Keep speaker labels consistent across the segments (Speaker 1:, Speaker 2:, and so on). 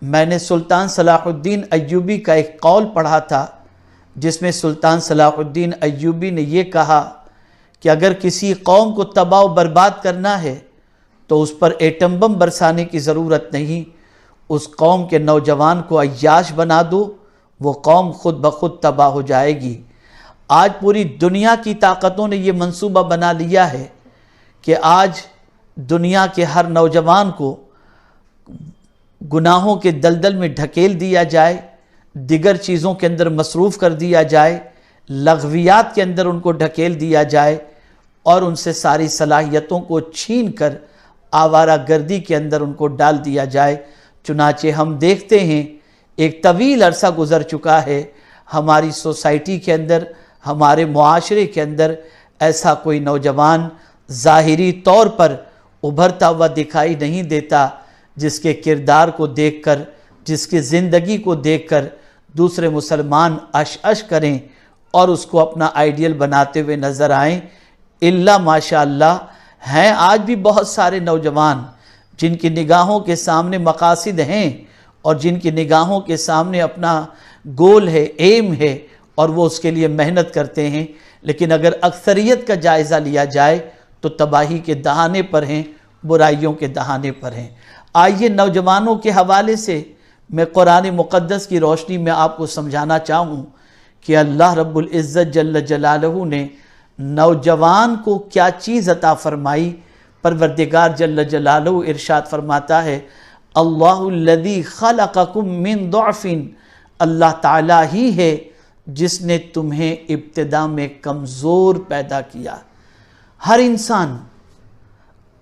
Speaker 1: میں نے سلطان صلاح الدین ایوبی کا ایک قول پڑھا تھا، جس میں سلطان صلاح الدین ایوبی نے یہ کہا کہ اگر کسی قوم کو تباہ و برباد کرنا ہے تو اس پر ایٹم بم برسانے کی ضرورت نہیں، اس قوم کے نوجوان کو عیاش بنا دو، وہ قوم خود بخود تباہ ہو جائے گی۔ آج پوری دنیا کی طاقتوں نے یہ منصوبہ بنا لیا ہے کہ آج دنیا کے ہر نوجوان کو گناہوں کے دلدل میں ڈھکیل دیا جائے، دیگر چیزوں کے اندر مصروف کر دیا جائے، لغویات کے اندر ان کو ڈھکیل دیا جائے اور ان سے ساری صلاحیتوں کو چھین کر آوارہ گردی کے اندر ان کو ڈال دیا جائے۔ چنانچہ ہم دیکھتے ہیں ایک طویل عرصہ گزر چکا ہے، ہماری سوسائٹی کے اندر، ہمارے معاشرے کے اندر ایسا کوئی نوجوان ظاہری طور پر ابھرتا ہوا دکھائی نہیں دیتا جس کے کردار کو دیکھ کر، جس کی زندگی کو دیکھ کر دوسرے مسلمان عش کریں اور اس کو اپنا آئیڈیل بناتے ہوئے نظر آئیں۔ الا ماشاءاللہ ہیں آج بھی بہت سارے نوجوان جن کی نگاہوں کے سامنے مقاصد ہیں اور جن کی نگاہوں کے سامنے اپنا گول ہے، ایم ہے، اور وہ اس کے لیے محنت کرتے ہیں، لیکن اگر اکثریت کا جائزہ لیا جائے تو تباہی کے دہانے پر ہیں، برائیوں کے دہانے پر ہیں۔ آئیے نوجوانوں کے حوالے سے میں قرآن مقدس کی روشنی میں آپ کو سمجھانا چاہوں کہ اللہ رب العزت جل جلالہ نے نوجوان کو کیا چیز عطا فرمائی۔ پروردگار جل جلالہ ارشاد فرماتا ہے، اللہ الذی خلقکم من ضعف، اللہ تعالیٰ ہی ہے جس نے تمہیں ابتدا میں کمزور پیدا کیا۔ ہر انسان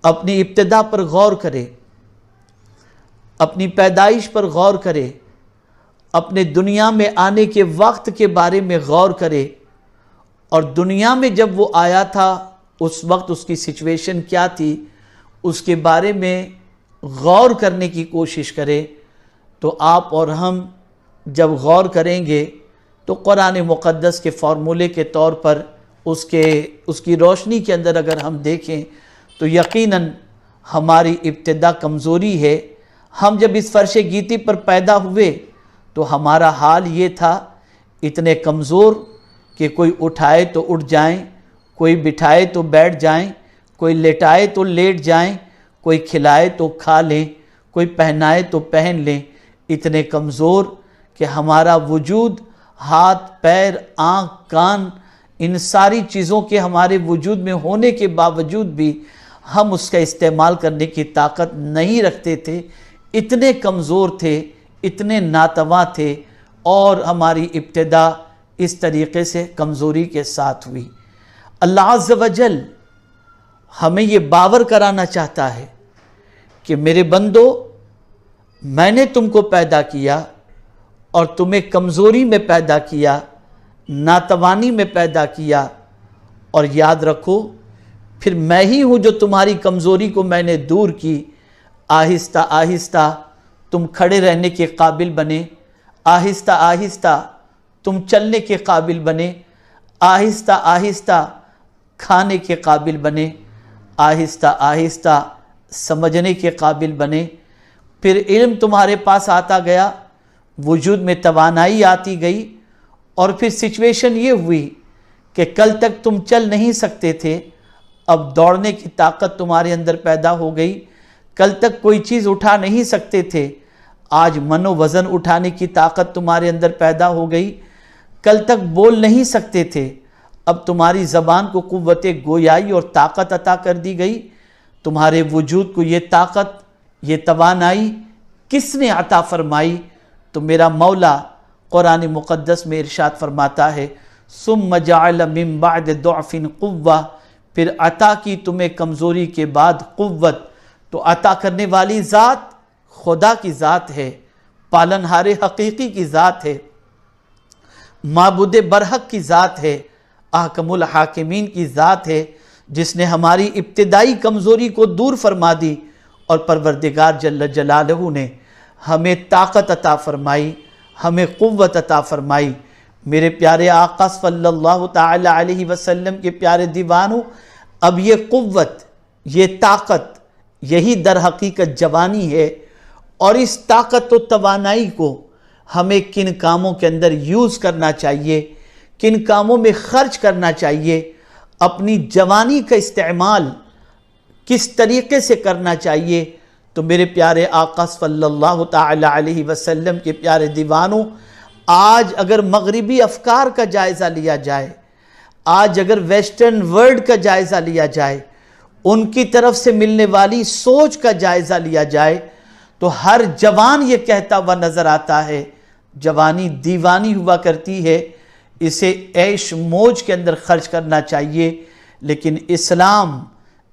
Speaker 1: اپنی ابتدا پر غور کرے، اپنی پیدائش پر غور کرے، اپنے دنیا میں آنے کے وقت کے بارے میں غور کرے، اور دنیا میں جب وہ آیا تھا اس وقت اس کی سچویشن کیا تھی اس کے بارے میں غور کرنے کی کوشش کرے۔ تو آپ اور ہم جب غور کریں گے تو قرآن مقدس کے فارمولے کے طور پر اس کی روشنی کے اندر اگر ہم دیکھیں تو یقیناً ہماری ابتدا کمزوری ہے۔ ہم جب اس فرش گیتی پر پیدا ہوئے تو ہمارا حال یہ تھا، اتنے کمزور کہ کوئی اٹھائے تو اٹھ جائیں، کوئی بٹھائے تو بیٹھ جائیں، کوئی لٹائے تو لیٹ جائیں، کوئی کھلائے تو کھا لیں، کوئی پہنائے تو پہن لیں۔ اتنے کمزور کہ ہمارا وجود، ہاتھ، پیر، آنکھ، کان، ان ساری چیزوں کے ہمارے وجود میں ہونے کے باوجود بھی ہم اس کا استعمال کرنے کی طاقت نہیں رکھتے تھے، اتنے کمزور تھے، اتنے ناتواں تھے، اور ہماری ابتدا اس طریقے سے کمزوری کے ساتھ ہوئی۔ اللہ عز و جل ہمیں یہ باور کرانا چاہتا ہے کہ میرے بندو، میں نے تم کو پیدا کیا اور تمہیں کمزوری میں پیدا کیا، ناتوانی میں پیدا کیا، اور یاد رکھو پھر میں ہی ہوں جو تمہاری کمزوری کو میں نے دور کی۔ آہستہ آہستہ تم کھڑے رہنے کے قابل بنے، آہستہ آہستہ تم چلنے کے قابل بنے، آہستہ آہستہ کھانے کے قابل بنے، آہستہ آہستہ سمجھنے کے قابل بنے، پھر علم تمہارے پاس آتا گیا، وجود میں توانائی آتی گئی، اور پھر سچویشن یہ ہوئی کہ کل تک تم چل نہیں سکتے تھے، اب دوڑنے کی طاقت تمہارے اندر پیدا ہو گئی۔ کل تک کوئی چیز اٹھا نہیں سکتے تھے، آج من و وزن اٹھانے کی طاقت تمہارے اندر پیدا ہو گئی۔ کل تک بول نہیں سکتے تھے، اب تمہاری زبان کو قوت گویائی اور طاقت عطا کر دی گئی۔ تمہارے وجود کو یہ طاقت، یہ توانائی کس نے عطا فرمائی؟ تو میرا مولا قرآن مقدس میں ارشاد فرماتا ہے، ثم جعل من بعد ضعف قوة، پھر عطا کی تمہیں کمزوری کے بعد قوت۔ تو عطا کرنے والی ذات خدا کی ذات ہے، پالنہار حقیقی کی ذات ہے، معبود برحق کی ذات ہے، احکم الحاکمین کی ذات ہے، جس نے ہماری ابتدائی کمزوری کو دور فرما دی، اور پروردگار جل جلالہ نے ہمیں طاقت عطا فرمائی، ہمیں قوت عطا فرمائی۔ میرے پیارے آقا صلی اللہ تعالی علیہ وسلم کے پیارے دیوانوں، اب یہ قوت، یہ طاقت، یہی در حقیقت جوانی ہے، اور اس طاقت و توانائی کو ہمیں کن کاموں کے اندر یوز کرنا چاہیے، کن کاموں میں خرچ کرنا چاہیے، اپنی جوانی کا استعمال کس طریقے سے کرنا چاہیے۔ تو میرے پیارے آقا صلی اللہ تعالی علیہ وسلم کے پیارے دیوانوں، آج اگر مغربی افکار کا جائزہ لیا جائے، آج اگر ویسٹرن ورلڈ کا جائزہ لیا جائے، ان کی طرف سے ملنے والی سوچ کا جائزہ لیا جائے، تو ہر جوان یہ کہتا ہوا نظر آتا ہے، جوانی دیوانی ہوا کرتی ہے، اسے عیش موج کے اندر خرچ کرنا چاہیے۔ لیکن اسلام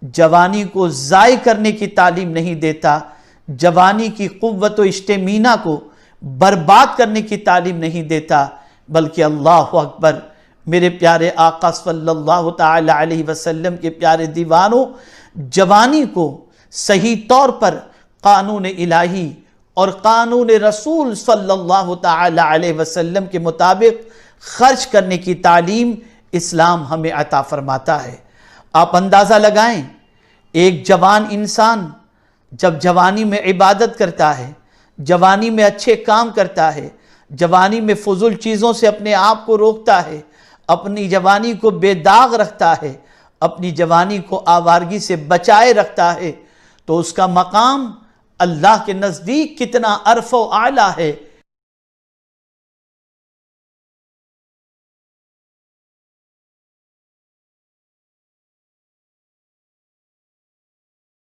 Speaker 1: جوانی کو ضائع کرنے کی تعلیم نہیں دیتا، جوانی کی قوت و اشتمینہ کو برباد کرنے کی تعلیم نہیں دیتا، بلکہ اللہ اکبر، میرے پیارے آقا صلی اللہ تعالی علیہ وسلم کے پیارے دیوانوں، جوانی کو صحیح طور پر قانون الہی اور قانون رسول صلی اللہ تعالی علیہ وسلم کے مطابق خرچ کرنے کی تعلیم اسلام ہمیں عطا فرماتا ہے۔ آپ اندازہ لگائیں، ایک جوان انسان جب جوانی میں عبادت کرتا ہے، جوانی میں اچھے کام کرتا ہے، جوانی میں فضول چیزوں سے اپنے آپ کو روکتا ہے، اپنی جوانی کو بے داغ رکھتا ہے، اپنی جوانی کو آوارگی سے بچائے رکھتا ہے، تو اس کا مقام اللہ کے نزدیک کتنا عرف و اعلیٰ ہے۔